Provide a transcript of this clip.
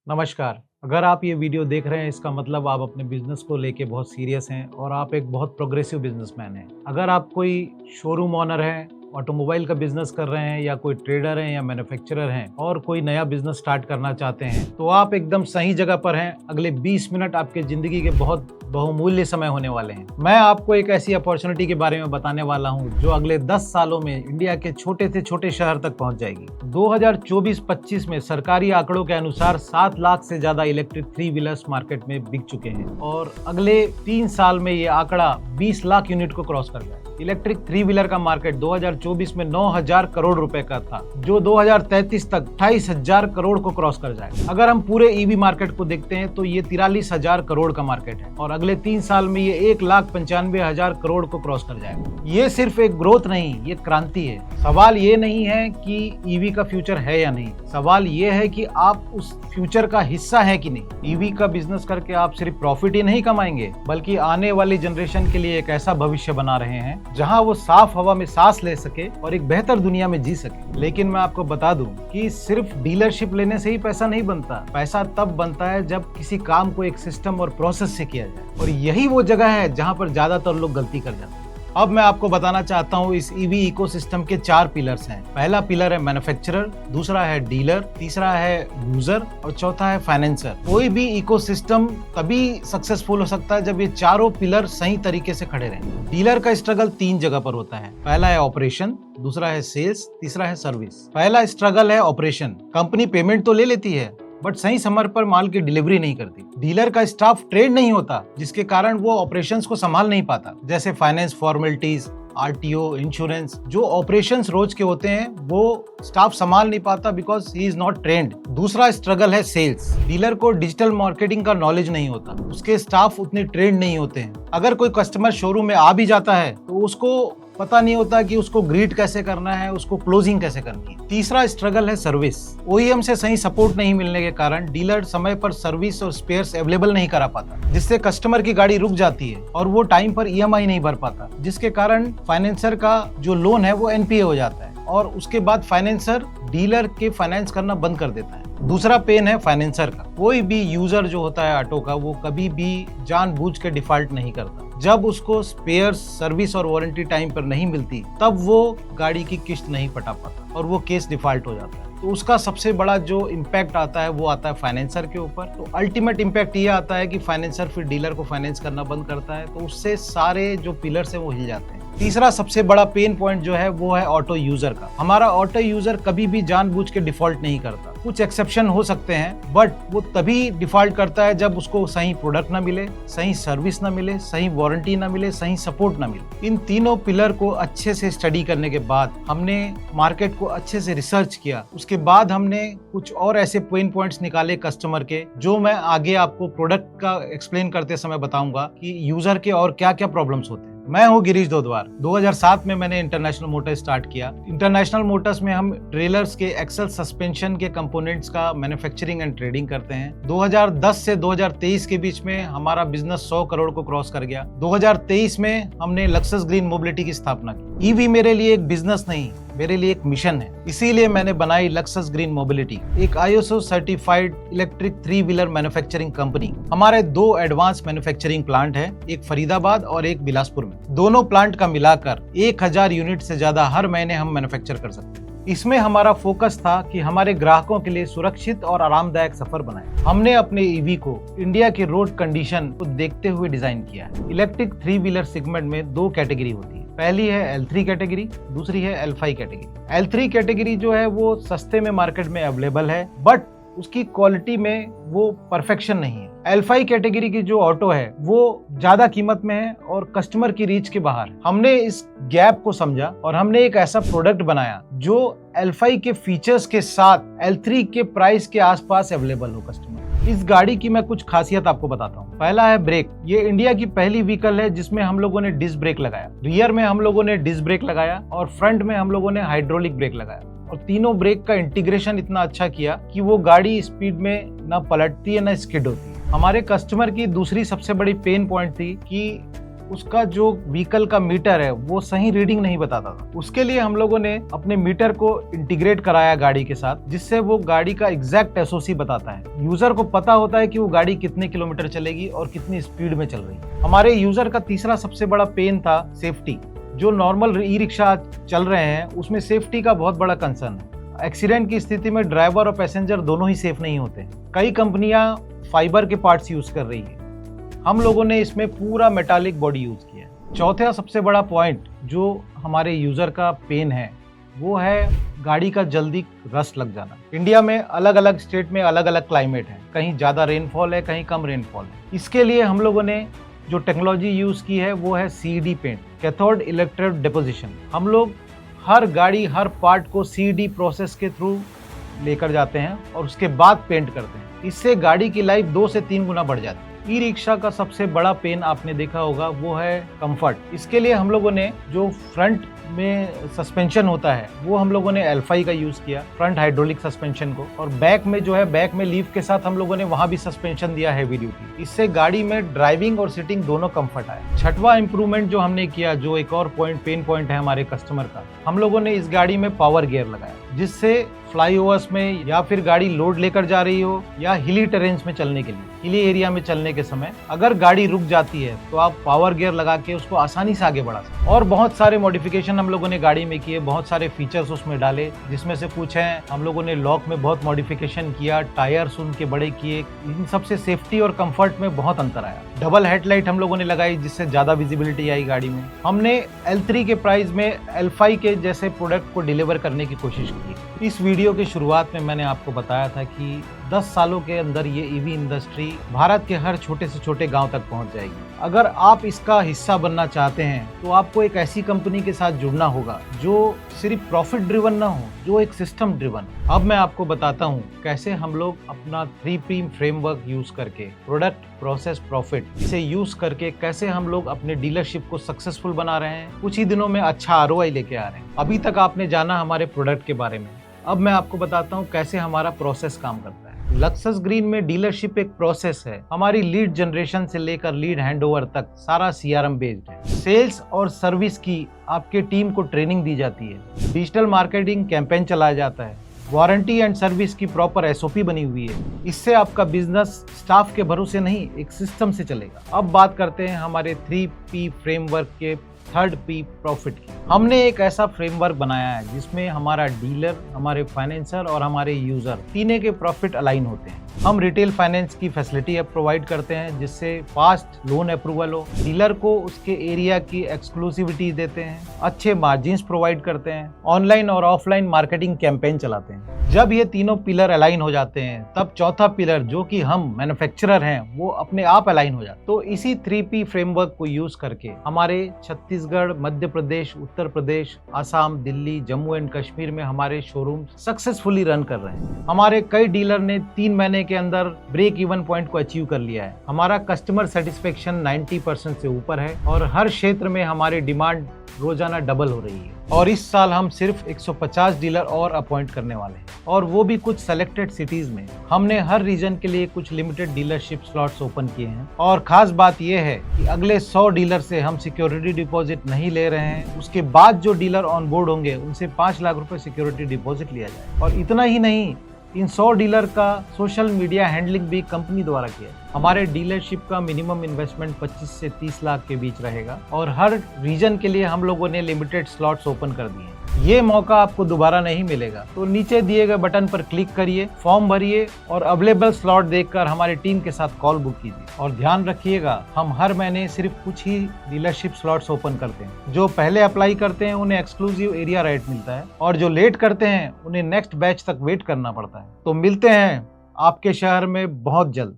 नमस्कार। अगर आप ये वीडियो देख रहे हैं इसका मतलब आप अपने बिजनेस को लेके बहुत सीरियस हैं और आप एक बहुत प्रोग्रेसिव बिजनेसमैन हैं। अगर आप कोई शोरूम ओनर हैं, ऑटोमोबाइल का बिजनेस कर रहे हैं या कोई ट्रेडर हैं या मैन्युफैक्चरर हैं और कोई नया बिजनेस स्टार्ट करना चाहते हैं तो आप एकदम सही जगह पर हैं। अगले 20 मिनट आपके जिंदगी के बहुत बहुमूल्य समय होने वाले हैं। मैं आपको एक ऐसी अपॉर्चुनिटी के बारे में बताने वाला हूं जो अगले 10 सालों में इंडिया के छोटे से छोटे शहर तक पहुंच जाएगी। 2024-25 में सरकारी आंकड़ों के अनुसार 7 लाख से ज्यादा इलेक्ट्रिक 3 व्हीलर्स मार्केट में बिक चुके हैं और अगले 3 साल में ये आंकड़ा 20 लाख यूनिट को क्रॉस कर जाएगा। इलेक्ट्रिक 3 व्हीलर का मार्केट 2024 में 9,000 करोड़ रुपए का था, जो 2033 तक 28,000 करोड़ को क्रॉस कर जाएगा। अगर हम पूरे ईवी मार्केट को देखते हैं तो ये 43,000 करोड़ का मार्केट है और अगले 3 साल में ये 1,95,000 करोड़ को क्रॉस कर जाएगा। ये सिर्फ एक ग्रोथ नहीं, ये क्रांति है। सवाल ये नहीं है कि ईवी का फ्यूचर है या नहीं, सवाल ये है कि आप उस फ्यूचर का हिस्सा है कि नहीं। ईवी का बिजनेस करके आप सिर्फ प्रॉफिट ही नहीं कमाएंगे बल्कि आने वाली जनरेशन के लिए एक ऐसा भविष्य बना रहे हैं जहां वो साफ हवा में सांस ले सके और एक बेहतर दुनिया में जी सके। लेकिन मैं आपको बता दूं कि सिर्फ डीलरशिप लेने से ही पैसा नहीं बनता। पैसा तब बनता है जब किसी काम को एक सिस्टम और प्रोसेस से किया जाए, और यही वो जगह है जहां पर ज्यादातर लोग गलती कर जाते हैं। अब मैं आपको बताना चाहता हूँ इस ईवी इकोसिस्टम के 4 पिलर्स हैं। पहला पिलर है मैन्युफैक्चरर, दूसरा है डीलर, तीसरा है यूजर और चौथा है फाइनेंसर। कोई भी इकोसिस्टम तभी सक्सेसफुल हो सकता है जब ये चारों पिलर सही तरीके से खड़े रहें। डीलर का स्ट्रगल 3 जगह पर होता है। पहला है ऑपरेशन, दूसरा है सेल्स, तीसरा है सर्विस। पहला स्ट्रगल है ऑपरेशन। कंपनी पेमेंट तो ले लेती है बट सही समय पर माल की डिलीवरी नहीं करती। डीलर का स्टाफ ट्रेन नहीं होता, जिसके कारण वो ऑपरेशंस को संभाल नहीं पाता, जैसे फाइनेंस फॉर्मेलिटीज, आरटीओ, इंश्योरेंस। जो ऑपरेशंस रोज के होते हैं वो स्टाफ संभाल नहीं पाता because he is not trend. दूसरा स्ट्रगल है सेल्स। डीलर को डिजिटल मार्केटिंग का नॉलेज नहीं होता, उसके स्टाफ उतने ट्रेंड नहीं होते हैं। अगर कोई कस्टमर शोरूम में आ भी जाता है तो उसको पता नहीं होता कि उसको ग्रीट कैसे करना है, उसको क्लोजिंग कैसे करनी है। तीसरा स्ट्रगल है सर्विस। ओईएम से सही सपोर्ट नहीं मिलने के कारण डीलर समय पर सर्विस और स्पेयर्स अवेलेबल नहीं करा पाता, जिससे कस्टमर की गाड़ी रुक जाती है और वो टाइम पर ईएमआई नहीं भर पाता, जिसके कारण फाइनेंसर का जो लोन है वो एनपीए हो जाता है और उसके बाद फाइनेंसर डीलर के फाइनेंस करना बंद कर देता है। दूसरा पेन है फाइनेंसर का। कोई भी यूजर जो होता है ऑटो का, वो कभी भी जानबूझ के डिफॉल्ट नहीं करता। जब उसको स्पेयर, सर्विस और वारंटी टाइम पर नहीं मिलती तब वो गाड़ी की किस्त नहीं पटा पाता और वो केस डिफॉल्ट हो जाता है। तो उसका सबसे बड़ा जो इम्पैक्ट आता है वो आता है फाइनेंसर के ऊपर। तो अल्टीमेट इम्पैक्ट ये आता है कि फाइनेंसर फिर डीलर को फाइनेंस करना बंद करता है, तो उससे सारे जो पिलर्स है वो हिल जाते हैं। तीसरा सबसे बड़ा पेन पॉइंट जो है वो है ऑटो यूजर का। हमारा ऑटो यूजर कभी भी जानबूझ के डिफॉल्ट नहीं करता। कुछ एक्सेप्शन हो सकते हैं बट वो तभी डिफॉल्ट करता है जब उसको सही प्रोडक्ट ना मिले, सही सर्विस ना मिले, सही वारंटी ना मिले, सही सपोर्ट ना मिले। इन तीनों पिलर को अच्छे से स्टडी करने के बाद हमने मार्केट को अच्छे से रिसर्च किया। उसके बाद हमने कुछ और ऐसे पेन पॉइंट्स निकाले कस्टमर के, जो मैं आगे आपको प्रोडक्ट का एक्सप्लेन करते समय बताऊंगा कि यूजर के और क्या क्या प्रॉब्लम्स होते हैं। मैं हूं गिरीश दोदवार। 2007 में मैंने इंटरनेशनल मोटर्स स्टार्ट किया। इंटरनेशनल मोटर्स में हम ट्रेलर्स के एक्सल सस्पेंशन के कंपोनेंट्स का मैन्युफैक्चरिंग एंड ट्रेडिंग करते हैं। 2010 से 2023 के बीच में हमारा बिजनेस 100 करोड़ को क्रॉस कर गया। 2023 में हमने लक्सस ग्रीन मोबिलिटी की स्थापना की। ईवी मेरे लिए एक बिजनेस नहीं, मेरे लिए एक मिशन है। इसीलिए मैंने बनाई लक्सस ग्रीन मोबिलिटी, एक ISO certified electric 3 wheeler manufacturing company. हमारे 2 एडवांस मैन्युफैक्चरिंग प्लांट हैं, एक फरीदाबाद और एक बिलासपुर में। दोनों प्लांट का मिलाकर 1000 यूनिट से ज्यादा हर महीने हम मैन्युफैक्चर कर सकते हैं। इसमें हमारा फोकस था कि हमारे ग्राहकों के लिए सुरक्षित और आरामदायक सफर बनाएं। हमने अपने ईवी को इंडिया के रोड कंडीशन को देखते हुए डिजाइन किया है। इलेक्ट्रिक 3 व्हीलर सेगमेंट में 2 कैटेगरी होती है। पहली है L3 कैटेगरी, दूसरी है L5 कैटेगरी। L3 कैटेगरी जो है वो सस्ते में मार्केट में अवेलेबल है बट उसकी क्वालिटी में वो परफेक्शन नहीं है। L5 कैटेगरी की जो ऑटो है वो ज्यादा कीमत में है और कस्टमर की रीच के बाहर। हमने इस गैप को समझा और हमने एक ऐसा प्रोडक्ट बनाया जो L5 के फीचर्स के साथ L3 के प्राइस के आसपास अवेलेबल हो कस्टमर। इस गाड़ी की मैं कुछ खासियत आपको बताता हूँ। पहला है ब्रेक। ये इंडिया की पहली व्हीकल है जिसमें हम लोगों ने डिस्क ब्रेक लगाया। रियर में हम लोगों ने डिस्क ब्रेक लगाया और फ्रंट में हम लोगों ने हाइड्रोलिक ब्रेक लगाया और तीनों ब्रेक का इंटीग्रेशन इतना अच्छा किया कि वो गाड़ी स्पीड में ना पलटती है ना स्किड होती है। हमारे कस्टमर की दूसरी सबसे बड़ी पेन पॉइंट थी कि उसका जो व्हीकल का मीटर है वो सही रीडिंग नहीं बताता था। उसके लिए हम लोगों ने अपने मीटर को इंटीग्रेट कराया गाड़ी के साथ, जिससे वो गाड़ी का एग्जैक्ट एसओसी बताता है। यूजर को पता होता है कि वो गाड़ी कितने किलोमीटर चलेगी और कितनी स्पीड में चल रही है। हमारे यूजर का तीसरा सबसे बड़ा पेन था सेफ्टी। जो नॉर्मल ई रिक्शा चल रहे हैं उसमें सेफ्टी का बहुत बड़ा कंसर्न है। एक्सीडेंट की स्थिति में ड्राइवर और पैसेंजर दोनों ही सेफ नहीं होते। कई कंपनियां फाइबर के पार्ट्स यूज कर रही है, हम लोगों ने इसमें पूरा मेटालिक बॉडी यूज किया है। चौथा सबसे बड़ा पॉइंट जो हमारे यूजर का पेन है वो है गाड़ी का जल्दी रस्ट लग जाना। इंडिया में अलग अलग स्टेट में अलग अलग क्लाइमेट है, कहीं ज़्यादा रेनफॉल है, कहीं कम रेनफॉल है। इसके लिए हम लोगों ने जो टेक्नोलॉजी यूज़ की है वो है CED paint, cathode electrode deposition. हम लोग हर गाड़ी हर पार्ट को CED प्रोसेस के थ्रू लेकर जाते हैं और उसके बाद पेंट करते हैं। इससे गाड़ी की लाइफ 2 से 3 गुना बढ़ जाती है। ई रिक्शा का सबसे बड़ा पेन आपने देखा होगा वो है कंफर्ट। इसके लिए हम लोगों ने जो फ्रंट में सस्पेंशन होता है वो हम लोगों ने एल्फाई का यूज किया, फ्रंट हाइड्रोलिक सस्पेंशन को, और बैक में जो है बैक में लीफ के साथ हम लोगों ने वहां भी सस्पेंशन दिया हैवी ड्यूटी। इससे गाड़ी में ड्राइविंग और सिटिंग दोनों कंफर्ट आए। छठवां इंप्रूवमेंट जो हमने किया, जो एक और पेन पॉइंट है हमारे कस्टमर का, हम लोगों ने इस गाड़ी में पावर गियर लगाया, जिससे फ्लाईओवर्स में या फिर गाड़ी लोड लेकर जा रही हो या हिली टेरेन्स में चलने के लिए, हिली एरिया में चलने के समय अगर गाड़ी रुक जाती है तो आप पावर गियर लगा के उसको आसानी से आगे बढ़ा सकते। और बहुत सारे मॉडिफिकेशन हम लोगों ने गाड़ी में किए, बहुत सारे फीचर्स उसमें डाले, जिसमें से कुछ हैं हम लोगों ने लॉक में बहुत मॉडिफिकेशन किया, टायर्स उनके बड़े किए। इन सबसे सेफ्टी और कंफर्ट में बहुत अंतर आया। डबल हेडलाइट हम लोगों ने लगाई जिससे ज्यादा विजिबिलिटी आई गाड़ी में। हमने L3 के प्राइस में L5 के जैसे प्रोडक्ट को डिलीवर करने की कोशिश की। इस वीडियो की शुरुआत में मैंने आपको बताया था कि 10 सालों के अंदर ये ईवी इंडस्ट्री भारत के हर छोटे से छोटे गांव तक पहुंच जाएगी। अगर आप इसका हिस्सा बनना चाहते हैं तो आपको एक ऐसी कंपनी के साथ जुड़ना होगा जो सिर्फ प्रॉफिट ड्रिवन ना हो, जो एक सिस्टम ड्रिवन। अब मैं आपको बताता हूँ कैसे हम लोग अपना 3P फ्रेमवर्क यूज करके, प्रोडक्ट प्रोसेस प्रॉफिट, इसे यूज करके कैसे हम लोग अपने डीलरशिप को सक्सेसफुल बना रहे हैं। कुछ ही दिनों में अच्छा ROI लेके आ रहे हैं। अभी तक आपने जाना हमारे प्रोडक्ट के बारे में, अब मैं आपको बताता हूँ कैसे हमारा प्रोसेस काम करता है। लक्सस ग्रीन में डीलरशिप एक प्रोसेस है। हमारी लीड जनरेशन से लेकर लीड हैंडओवर तक सारा CRM बेस्ड है। सेल्स और सर्विस की आपके टीम को ट्रेनिंग दी जाती है, डिजिटल मार्केटिंग कैंपेन चलाया जाता है, वारंटी एंड सर्विस की प्रॉपर SOP बनी हुई है। इससे आपका बिजनेस स्टाफ के भरोसे नहीं, एक सिस्टम से चलेगा। अब बात करते हैं हमारे 3P फ्रेमवर्क के 3rd P प्रॉफिट की। हमने एक ऐसा फ्रेमवर्क बनाया है जिसमें हमारा डीलर, हमारे फाइनेंसर और हमारे यूजर तीनों के प्रॉफिट अलाइन होते हैं। हम रिटेल फाइनेंस की फैसिलिटी प्रोवाइड करते हैं जिससे फास्ट लोन अप्रूवल हो, डीलर को उसके एरिया की एक्सक्लूसिविटी देते हैं, अच्छे मार्जिन्स प्रोवाइड करते हैं, ऑनलाइन और ऑफलाइन मार्केटिंग कैंपेन चलाते हैं। जब ये तीनों पिलर अलाइन हो जाते हैं तब चौथा पिलर जो कि हम मैन्युफैक्चरर हैं वो अपने आप अलाइन हो जाता है। तो इसी 3P फ्रेमवर्क को यूज करके हमारे छत्तीसगढ़, मध्य प्रदेश, उत्तर प्रदेश, आसाम, दिल्ली, जम्मू एंड कश्मीर में हमारे शोरूम सक्सेसफुली रन कर रहे हैं। हमारे कई डीलर ने 3 महीने के अंदर ब्रेक इवन पॉइंट को अचीव कर लिया है। हमारा कस्टमर सेटिस्फेक्शन 90% से ऊपर है और हर क्षेत्र में हमारी डिमांड रोजाना डबल हो रही है। और इस साल हम सिर्फ 150 डीलर और अपॉइंट करने वाले हैं, और वो भी कुछ सेलेक्टेड सिटीज में। हमने हर रीजन के लिए कुछ लिमिटेड डीलरशिप स्लॉट्स ओपन किए हैं। और खास बात यह है कि अगले 100 डीलर से हम सिक्योरिटी डिपॉजिट नहीं ले रहे हैं। उसके बाद जो डीलर ऑन बोर्ड होंगे उनसे 5 लाख रुपए सिक्योरिटी डिपॉजिट लिया जाए। और इतना ही नहीं, इन 100 डीलर का सोशल मीडिया हैंडलिंग भी कंपनी द्वारा किया। हमारे डीलरशिप का मिनिमम इन्वेस्टमेंट 25 से 30 लाख के बीच रहेगा और हर रीजन के लिए हम लोगों ने लिमिटेड स्लॉट्स ओपन कर दिए हैं। ये मौका आपको दोबारा नहीं मिलेगा। तो नीचे दिए गए बटन पर क्लिक करिए, फॉर्म भरिए और अवेलेबल स्लॉट देखकर हमारी टीम के साथ कॉल बुक कीजिए। और ध्यान रखिएगा, हम हर महीने सिर्फ कुछ ही डीलरशिप स्लॉट्स ओपन करते हैं। जो पहले अप्लाई करते हैं उन्हें एक्सक्लूसिव एरिया राइट मिलता है, और जो लेट करते हैं उन्हें नेक्स्ट बैच तक वेट करना पड़ता है। तो मिलते हैं आपके शहर में बहुत जल्द।